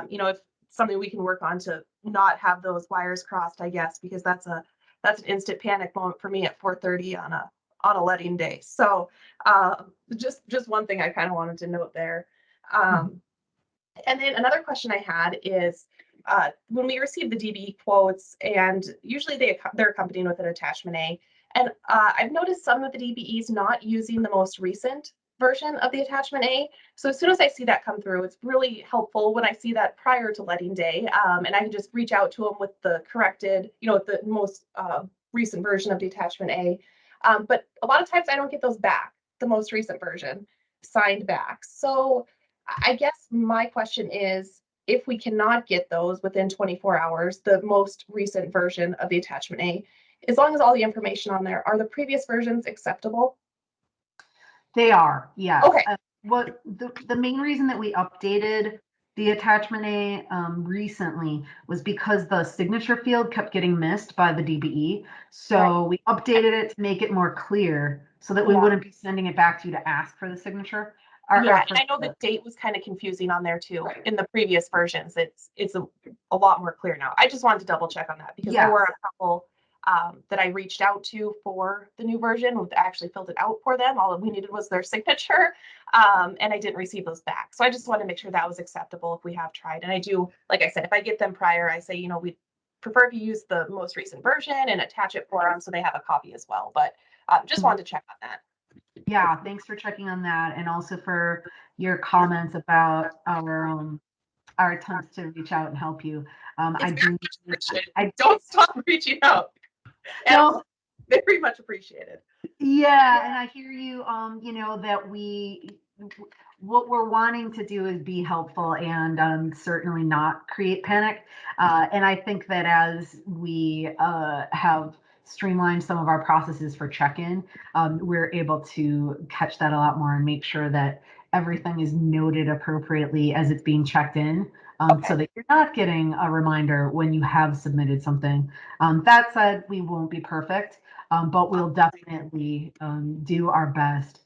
you know, if something we can work on to not have those wires crossed, I guess, because that's an instant panic moment for me at 4:30 on a letting day. So just one thing I kind of wanted to note there. And then another question I had is when we receive the DBE quotes, and usually they're accompanied with an attachment A, and I've noticed some of the DBEs not using the most recent version of the attachment A. So as soon as I see that come through, it's really helpful when I see that prior to letting day, and I can just reach out to them with the corrected, you know, with the most recent version of the attachment A. But a lot of times I don't get those back, the most recent version signed back. So I guess my question is, if we cannot get those within 24 hours, the most recent version of the attachment A, as long as all the information on there, are the previous versions acceptable?
They are, yes.
Okay.
What the main reason that we updated the attachment A recently was because the signature field kept getting missed by the DBE. So we updated it to make it more clear so that we wouldn't be sending it back to you to ask for the signature.
Yeah, and I know the date was kind of confusing on there too. In the previous versions, it's a lot more clear now. I just wanted to double check on that because there were a couple that I reached out to for the new version, who actually filled it out for them. All we needed was their signature, and I didn't receive those back. So I just wanted to make sure that was acceptable if we have tried. And I do, like I said, if I get them prior, I say, you know, we prefer if you use the most recent version and attach it for them so they have a copy as well. But just wanted to check on that.
Yeah, thanks for checking on that, and also for your comments about our attempts to reach out and help you. I do.
I don't stop reaching out.
No,
very much appreciated.
Yeah, and I hear you. You know that what we're wanting to do is be helpful and certainly not create panic. And I think that as we have streamlined some of our processes for check-in, we're able to catch that a lot more and make sure that everything is noted appropriately as it's being checked in, so that you're not getting a reminder when you have submitted something. That said, we won't be perfect, but we'll definitely do our best.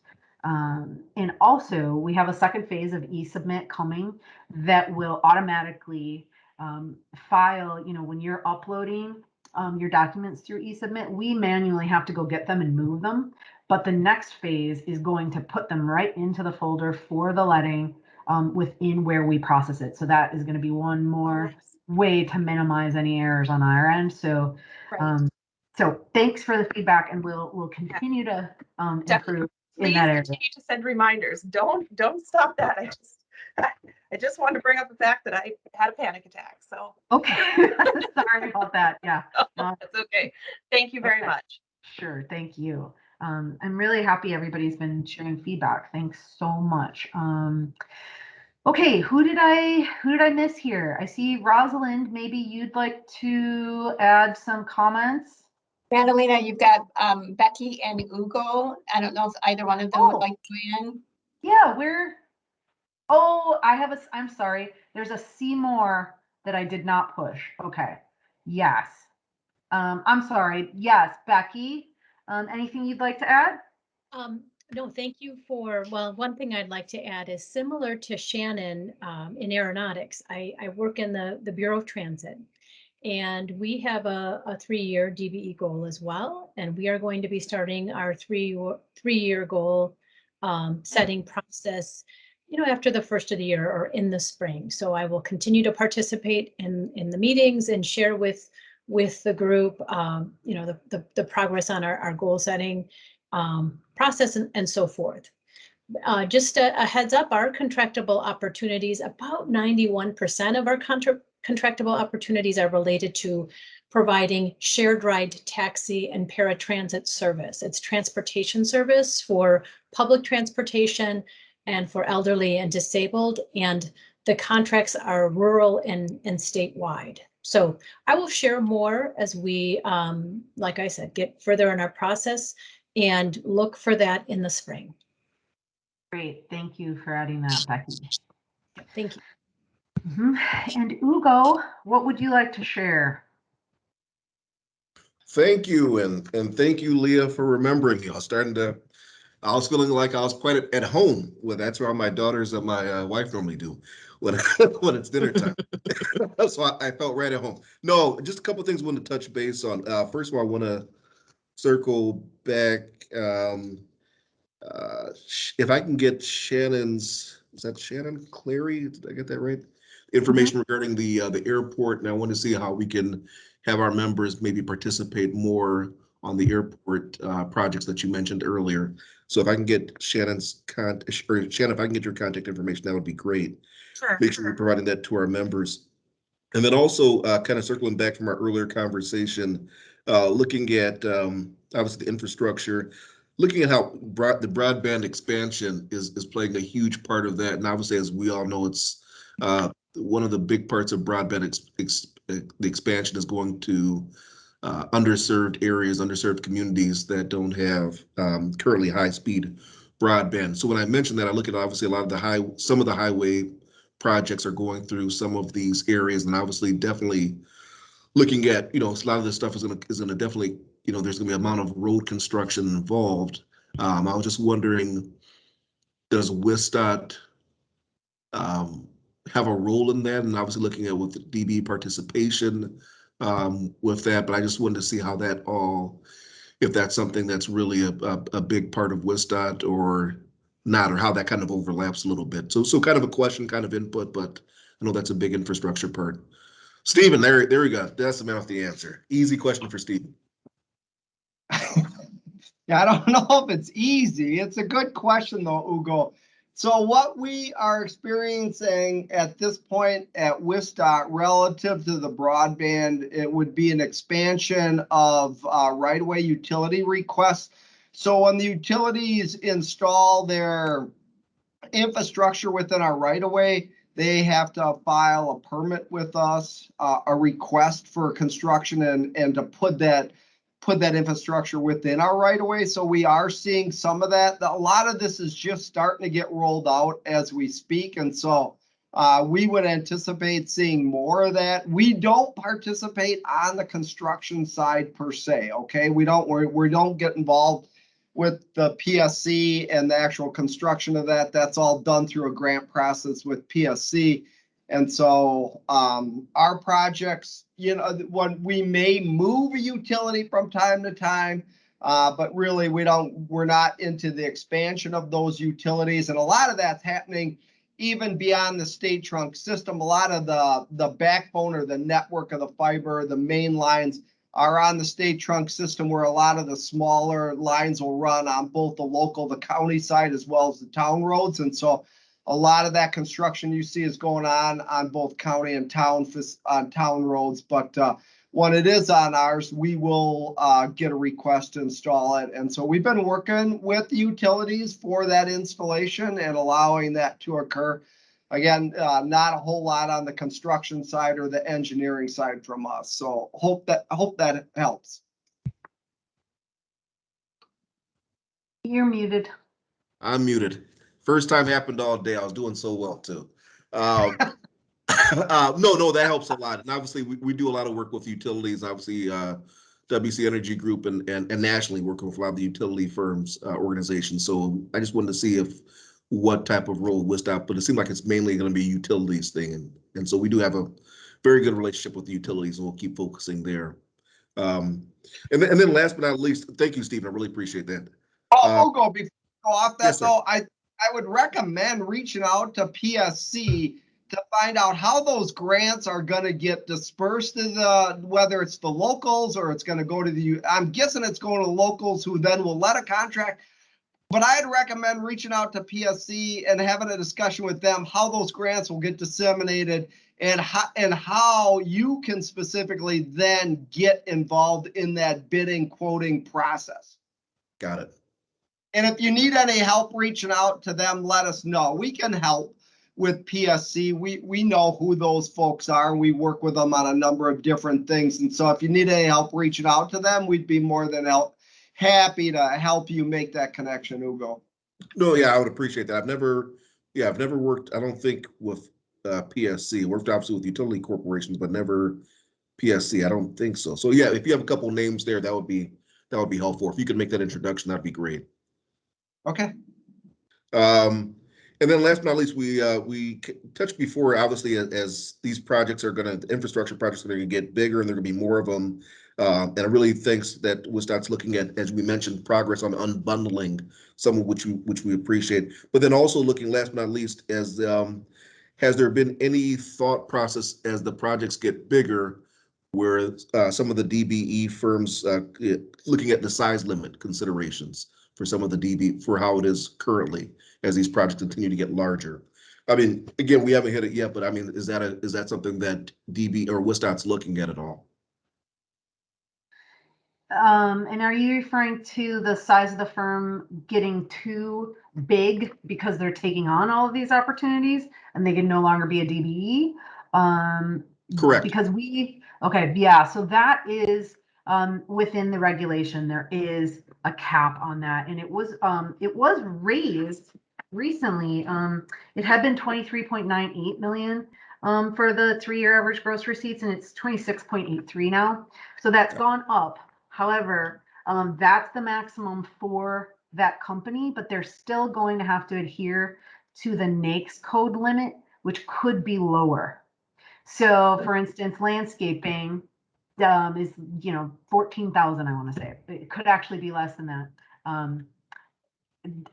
And also, we have a second phase of e-submit coming that will automatically file, you know, when you're uploading your documents through e-submit, we manually have to go get them and move them. But the next phase is going to put them right into the folder for the letting within where we process it. So that is going to be one more way to minimize any errors on our end. So, so thanks for the feedback, and we'll continue to improve in that area.
Continue to send reminders. Don't stop that. I just wanted to bring up the fact that I had a panic attack. So
okay, sorry about that. Yeah,
that's okay. Thank you very much.
Sure, thank you. I'm really happy everybody's been sharing feedback. Thanks so much. Okay, who did I miss here? I see Rosalind. Maybe you'd like to add some comments.
Madalena, you've got Becky and Ugo. I don't know if either one of them would like to weigh in.
Yeah, oh, I'm sorry. There's a Seymour that I did not push. Okay. Yes. I'm sorry. Yes, Becky. Anything you'd like to add?
No, thank you well, one thing I'd like to add is similar to Shannon in aeronautics. I work in the Bureau of Transit, and we have a 3-year DBE goal as well. And we are going to be starting our three-year goal setting process, you know, after the first of the year or in the spring. So I will continue to participate in the meetings and share with the group, you know, the progress on our goal setting process and so forth. Just a heads up, our contractable opportunities, about 91% of our contractable opportunities are related to providing shared ride taxi and paratransit service. It's transportation service for public transportation and for elderly and disabled, and the contracts are rural and statewide. So I will share more as we, like I said, get further in our process and look for that in the spring.
Great. Thank you for adding that, Becky.
Thank you.
And Ugo, what would you like to share?
Thank you, and thank you, Leah, for remembering me. I was feeling like I was quite at home. Well, that's where my daughters and my wife normally do when when it's dinner time. So I felt right at home. No, just a couple of things I want to touch base on. First of all, I want to circle back. If I can get Shannon's, is that Shannon Clary? Did I get that right? Information regarding the airport, and I want to see how we can have our members maybe participate more on the airport projects that you mentioned earlier. So if I can get Shannon's or Shannon, if I can get your contact information, that would be great.
Sure.
Make sure we're providing that to our members. And then also kind of circling back from our earlier conversation, looking at obviously the infrastructure, looking at how the broadband expansion is playing a huge part of that. And obviously, as we all know, it's one of the big parts of broadband the expansion is going to underserved areas, underserved communities that don't have currently high-speed broadband. So when I mentioned that, I look at obviously a lot of some of the highway projects are going through some of these areas, and obviously definitely looking at, a lot of this stuff is gonna definitely, there's gonna be an amount of road construction involved. I was just wondering, does WISDOT have a role in that? And obviously looking at with the DB participation with that, but I just wanted to see how that all, if that's something that's really a big part of WISDOT or not, or how that kind of overlaps a little bit. So kind of a question, kind of input, but I know that's a big infrastructure part. Stephen, there we go. That's about the answer. Easy question for Stephen.
Yeah, I don't know if it's easy. It's a good question though, Ugo. So what we are experiencing at this point at WISDOT relative to the broadband, it would be an expansion of right-of-way utility requests. So when the utilities install their infrastructure within our right-of-way, they have to file a permit with us, a request for construction and to put that infrastructure within our right-of-way. So we are seeing some of that. A lot of this is just starting to get rolled out as we speak. And so we would anticipate seeing more of that. We don't participate on the construction side per se, okay? We don't get involved with the PSC and the actual construction of that. That's all done through a grant process with PSC. And so our projects, when we may move a utility from time to time, but really we're not into the expansion of those utilities. And a lot of that's happening even beyond the state trunk system. A lot of the backbone or the network of the fiber, the main lines are on the state trunk system, where a lot of the smaller lines will run on both the local, the county side, as well as the town roads. And so a lot of that construction you see is going on both county and town roads. But when it is on ours, we will get a request to install it. And so we've been working with the utilities for that installation and allowing that to occur. Again, not a whole lot on the construction side or the engineering side from us. So hope that helps.
You're muted.
I'm muted. First time happened all day. I was doing so well too. No, that helps a lot. And obviously we do a lot of work with utilities, obviously WC Energy Group and nationally working with a lot of the utility firms, organizations. So I just wanted to see what type of role WISDOT, but it seems like it's mainly going to be a utilities thing. And so we do have a very good relationship with the utilities, and we'll keep focusing there. And then last but not least, thank you, Stephen. I really appreciate that.
Ugo, before we go off that,
yes,
though, I would recommend reaching out to PSC to find out how those grants are going to get dispersed to whether it's the locals or it's going to go to I'm guessing it's going to locals who then will let a contract. But I'd recommend reaching out to PSC and having a discussion with them how those grants will get disseminated and how you can specifically then get involved in that bidding, quoting process.
Got it.
And if you need any help reaching out to them, let us know. We can help. with PSC, we know who those folks are. We work with them on a number of different things. And so if you need any help reaching out to them, we'd be more than happy to help you make that connection, Ugo.
No, yeah, I would appreciate that. I've never worked, I don't think with PSC. Worked obviously with utility corporations, but never PSC. I don't think so. So yeah, if you have a couple names there, that would be helpful. If you could make that introduction, that'd be great.
Okay.
And then last but not least, we touched before, obviously, as these projects are the infrastructure projects are going to get bigger and there are going to be more of them. And I really thanks that WSDOT's looking at, as we mentioned, progress on unbundling, some of which we appreciate. But then also looking last but not least, as has there been any thought process as the projects get bigger where some of the DBE firms looking at the size limit considerations for some of the DB for how it is currently as these projects continue to get larger? I mean, again, we haven't hit it yet, but I mean, is that something that DB or WSDOT's looking at all?
And are you referring to the size of the firm getting too big because they're taking on all of these opportunities and they can no longer be a DBE?
Correct.
Because okay, yeah, so that is within the regulation. There is a cap on that, and it was raised recently. It had been 23.98 million for the 3-year average gross receipts, and it's 26.83 now. So that's gone up. However, that's the maximum for that company, but they're still going to have to adhere to the NAICS code limit, which could be lower. So for instance, landscaping is, 14,000, I want to say. It could actually be less than that.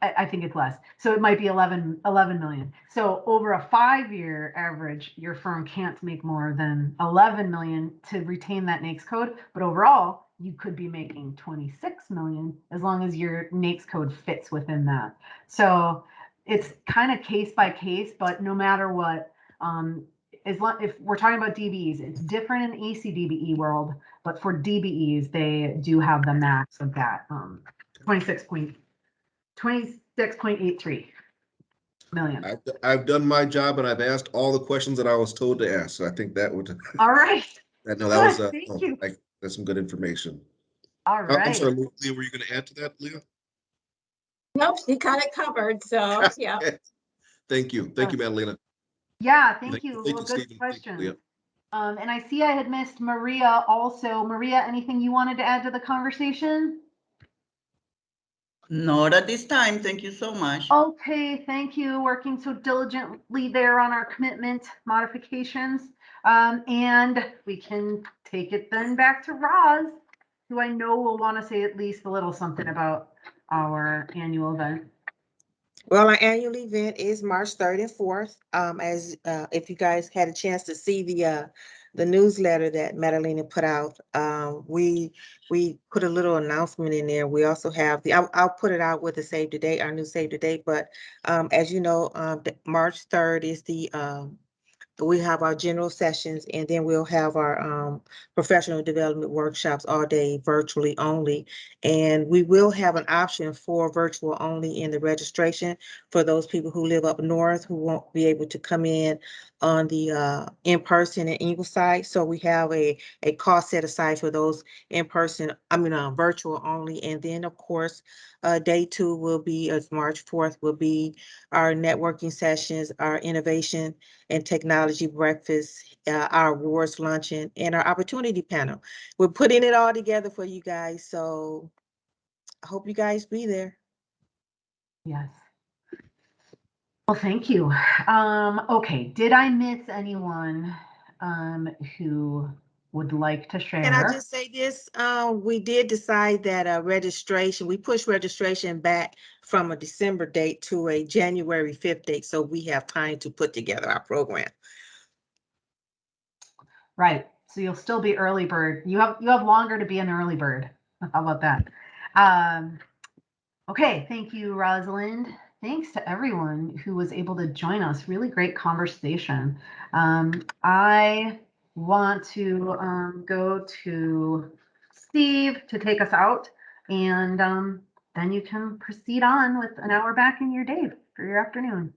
I think it's less. So it might be 11 million. So over a 5-year average, your firm can't make more than 11 million to retain that NAICS code. But overall, you could be making 26 million as long as your NAICS code fits within that. So it's kind of case by case, but no matter what, if we're talking about DBEs, it's different in ACDBE world, but for DBEs, they do have the max of that 26.83 million.
I've done my job and I've asked all the questions that I was told to ask. So I think that would.
All right.
No, that was
Thank you.
That's some good information.
All right.
I'm sorry, Leah, were you going to add to that, Leah?
Nope, you got it covered. So yeah.
Thank you, Madalena.
Yeah, thank you.
Thank
Well,
you,
good
Stephen.
question.
Thank you,
And I see I had missed Maria also. Maria, anything you wanted to add to the conversation?
Not at this time. Thank you so much.
Okay, thank you. Working so diligently there on our commitment modifications. And we can take it then back to Roz, who I know will want to say at least a little something about our annual event.
Well, our annual event is March 3rd and 4th. As if you guys had a chance to see the newsletter that Madalena put out, we put a little announcement in there. We also have I'll put it out with the save the date, our new save the date. But as you know, March 3rd is we have our general sessions, and then we'll have our professional development workshops all day virtually only. And we will have an option for virtual only in the registration for those people who live up north who won't be able to come in on the in-person in Ingleside. So we have a cost set aside for those in-person, virtual only. And then of course, day 2 will be, March 4th will be our networking sessions, our innovation and technology breakfast, our awards luncheon, and our opportunity panel. We're putting it all together for you guys. So I hope you guys be there.
Yes. Well, thank you. Okay, did I miss anyone who would like to share?
Can I just say this? We did decide that we pushed registration back from a December date to a January 5th date, so we have time to put together our program.
Right. So you'll still be early bird. You have longer to be an early bird. How about that? Okay, thank you, Rosalind. Thanks to everyone who was able to join us. Really great conversation. I want to go to Steve to take us out, and then you can proceed on with an hour back in your day for your afternoon.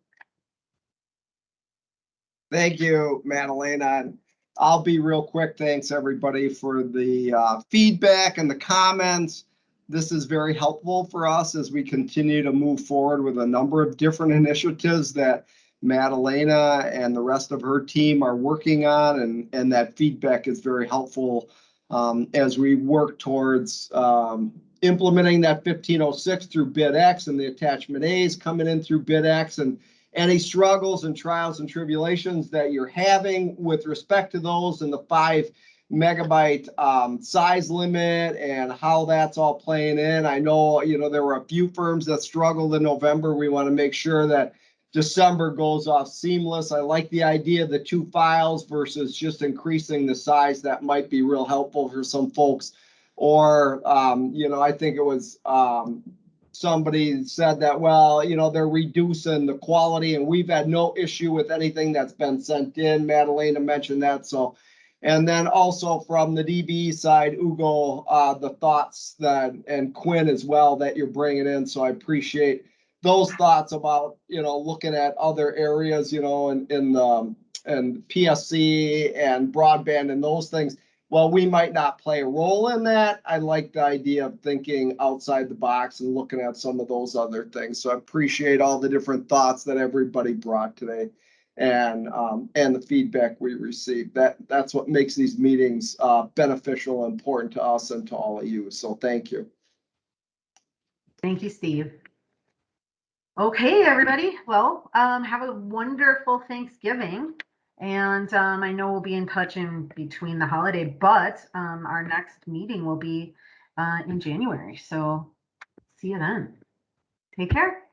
Thank you, Madalena. And I'll be real quick. Thanks everybody for the feedback and the comments. This is very helpful for us as we continue to move forward with a number of different initiatives that Madalena and the rest of her team are working on, and that feedback is very helpful as we work towards implementing that 1506 through BidX and the attachment A's coming in through BidX, and any struggles and trials and tribulations that you're having with respect to those and the 5 megabyte size limit and how that's all playing in. I know, there were a few firms that struggled in November. We want to make sure that December goes off seamless. I like the idea of the 2 files versus just increasing the size. That might be real helpful for some folks. Or, I think it was somebody said that, well, they're reducing the quality, and we've had no issue with anything that's been sent in. Madalena mentioned that. So, and then also from the DBE side, Ugo, the thoughts that, and Quinn as well, that you're bringing in. So I appreciate those thoughts about, looking at other areas, in PSC and broadband and those things. Well, we might not play a role in that. I like the idea of thinking outside the box and looking at some of those other things. So I appreciate all the different thoughts that everybody brought today, and the feedback we received. That's what makes these meetings beneficial and important to us and to all of you. So thank you.
Thank you, Steve. Okay, everybody. Well, have a wonderful Thanksgiving. And I know we'll be in touch in between the holiday, but our next meeting will be in January. So see you then. Take care.